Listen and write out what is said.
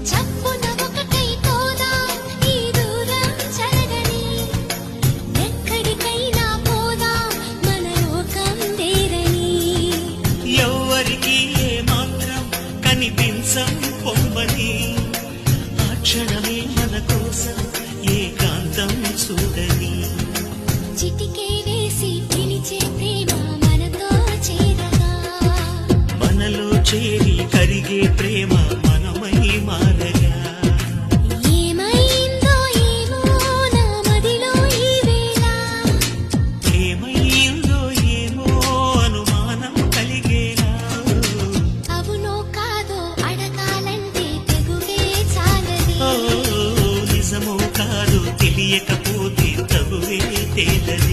చప్పున ఒకటైపోదాం ఈ దూరం చెరగని ఎక్కడికైనా పోదాం మన లోకం వేరని ఎవ్వరికి ఏ మాత్రం కనిపించం పొమ్మని ఆ క్షణమే మన కోసం ఏకాంతం చూడని చిటికే వేసి పిలిచే ప్రేమ మనతో చేరగా మనలో చేరి కరిగే ప్రేమ మనమై మారగా ఏమైందో ఏమో నా మదిలో ఈ వేళ ఏమైందో ఏమో అనుమానం కలిగేలా అవునో కాదో అడగాలంటే తెగువే చాలది ఓ నిజమో కాదు తెలియకపోతే తగువే తేలది